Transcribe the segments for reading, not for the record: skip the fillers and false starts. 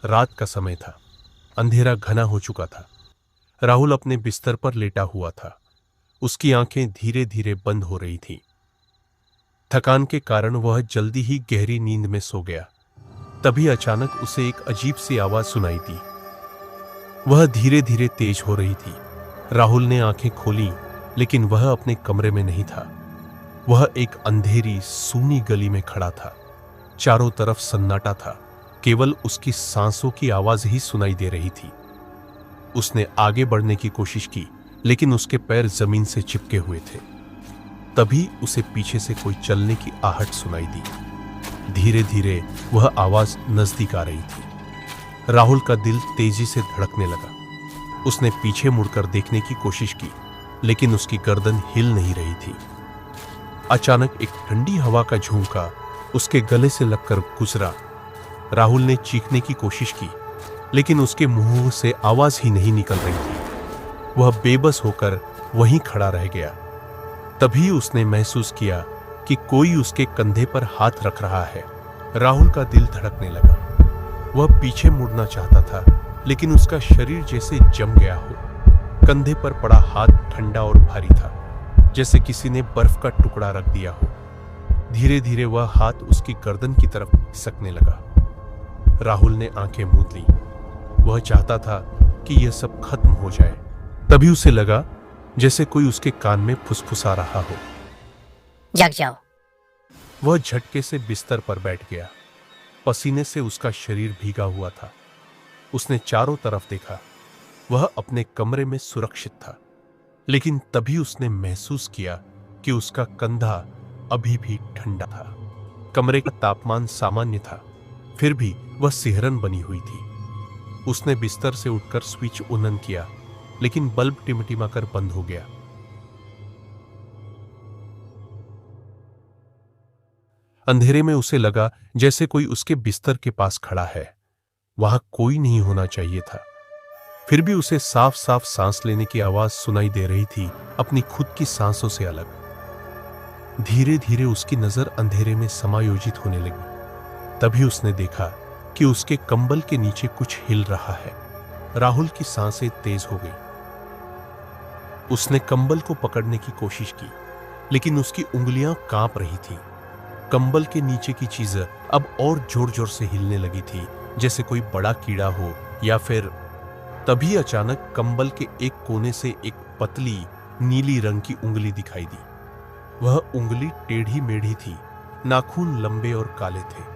रात का समय था। अंधेरा घना हो चुका था। राहुल अपने बिस्तर पर लेटा हुआ था। उसकी आंखें धीरे धीरे बंद हो रही थीं। थकान के कारण वह जल्दी ही गहरी नींद में सो गया। तभी अचानक उसे एक अजीब सी आवाज सुनाई दी। वह धीरे धीरे तेज हो रही थी। राहुल ने आंखें खोली, लेकिन वह अपने कमरे में नहीं था। वह एक अंधेरी सूनी गली में खड़ा था। चारों तरफ सन्नाटा था। केवल उसकी सांसों की आवाज ही सुनाई दे रही थी। उसने आगे बढ़ने की कोशिश की, लेकिन उसके पैर जमीन से चिपके हुए थे। तभी उसे पीछे से कोई चलने की आहट सुनाई दी। धीरे धीरे वह आवाज नजदीक आ रही थी। राहुल का दिल तेजी से धड़कने लगा। उसने पीछे मुड़कर देखने की कोशिश की, लेकिन उसकी गर्दन हिल नहीं रही थी। अचानक एक ठंडी हवा का झोंका उसके गले से लगकर गुजरा। राहुल ने चीखने की कोशिश की, लेकिन उसके मुंह से आवाज ही नहीं निकल रही थी। वह बेबस होकर वहीं खड़ा रह गया। तभी उसने महसूस किया कि कोई उसके कंधे पर हाथ रख रहा है। राहुल का दिल धड़कने लगा। वह पीछे मुड़ना चाहता था, लेकिन उसका शरीर जैसे जम गया हो। कंधे पर पड़ा हाथ ठंडा और भारी था, जैसे किसी ने बर्फ का टुकड़ा रख दिया हो। धीरे धीरे वह हाथ उसकी गर्दन की तरफ खिसकने लगा। राहुल ने आंखें मूंद ली। वह चाहता था कि यह सब खत्म हो जाए। तभी उसे लगा जैसे कोई उसके कान में फुसफुसा रहा हो। जग जाओ। वह झटके से बिस्तर पर बैठ गया। पसीने से उसका शरीर भीगा हुआ था। उसने चारों तरफ देखा। वह अपने कमरे में सुरक्षित था, लेकिन तभी उसने महसूस किया कि उसका कंधा अभी भी ठंडा था। कमरे का तापमान सामान्य था, फिर भी वह सिहरन बनी हुई थी। उसने बिस्तर से उठकर स्विच ऑन किया, लेकिन बल्ब टिमटिमाकर बंद हो गया। अंधेरे में उसे लगा जैसे कोई उसके बिस्तर के पास खड़ा है। वहां कोई नहीं होना चाहिए था। फिर भी उसे साफ साफ सांस लेने की आवाज सुनाई दे रही थी, अपनी खुद की सांसों से अलग। धीरे धीरे उसकी नजर अंधेरे में समायोजित होने लगी। तभी उसने देखा कि उसके कंबल के नीचे कुछ हिल रहा है। राहुल की सांसें तेज हो गई। उसने कंबल को पकड़ने की कोशिश की, लेकिन उसकी उंगलियां कांप रही थीं। कंबल के नीचे की चीजें अब और जोर जोर से हिलने लगी थी, जैसे कोई बड़ा कीड़ा हो या फिर। तभी अचानक कंबल के एक कोने से एक पतली नीली रंग की उंगली दिखाई दी। वह उंगली टेढ़ी मेढ़ी थी, नाखून लंबे और काले थे।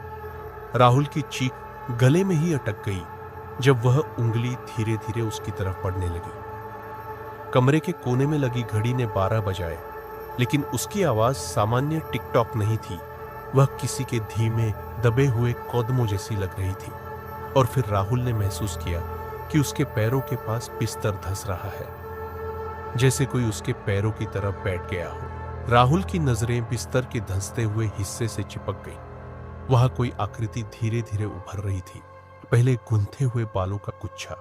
राहुल की चीख गले में ही अटक गई जब वह उंगली धीरे धीरे उसकी तरफ बढ़ने लगी। कमरे के कोने में लगी घड़ी ने 12 बजाए, लेकिन उसकी आवाज सामान्य टिक टॉक नहीं थी। वह किसी के धीमे दबे हुए कदमों जैसी लग रही थी। और फिर राहुल ने महसूस किया कि उसके पैरों के पास बिस्तर धंस रहा है, जैसे कोई उसके पैरों की तरफ बैठ गया हो। राहुल की नजरें बिस्तर के धंसते हुए हिस्से से चिपक गई। वहां कोई आकृति धीरे धीरे उभर रही थी। पहले गूंथे हुए बालों का गुच्छा,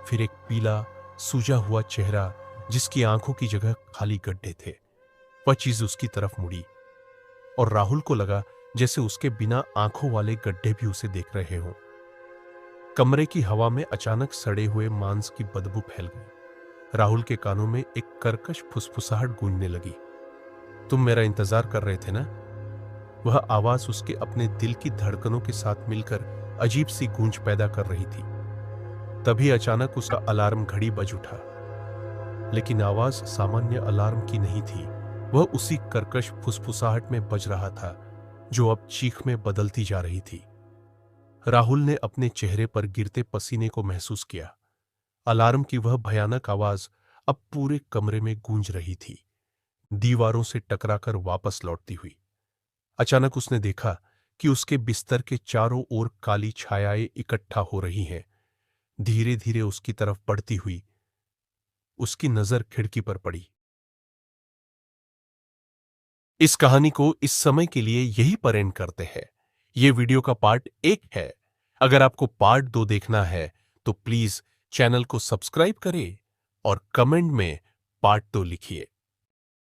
फिर एक पीला सूजा हुआ चेहरा जिसकी आंखों की जगह खाली गड्ढे थे। वह चीज उसकी तरफ मुड़ी और राहुल को लगा जैसे उसके बिना आंखों वाले गड्ढे भी उसे देख रहे हों। कमरे की हवा में अचानक सड़े हुए मांस की बदबू फैल गई। राहुल के कानों में एक कर्कश फुसफुसाहट गूंजने लगी। तुम मेरा इंतजार कर रहे थे ना? वह आवाज उसके अपने दिल की धड़कनों के साथ मिलकर अजीब सी गूंज पैदा कर रही थी। तभी अचानक उसका अलार्म घड़ी बज उठा, लेकिन आवाज सामान्य अलार्म की नहीं थी। वह उसी कर्कश फुसफुसाहट में बज रहा था जो अब चीख में बदलती जा रही थी। राहुल ने अपने चेहरे पर गिरते पसीने को महसूस किया। अलार्म की वह भयानक आवाज अब पूरे कमरे में गूंज रही थी, दीवारों से टकराकर वापस लौटती हुई। अचानक उसने देखा कि उसके बिस्तर के चारों ओर काली छायाएं इकट्ठा हो रही हैं, धीरे धीरे उसकी तरफ बढ़ती हुई। उसकी नजर खिड़की पर पड़ी। इस कहानी को इस समय के लिए यही पर एंड करते हैं। यह वीडियो का पार्ट 1 है। अगर आपको पार्ट 2 देखना है तो प्लीज चैनल को सब्सक्राइब करें और कमेंट में पार्ट 2 लिखिए।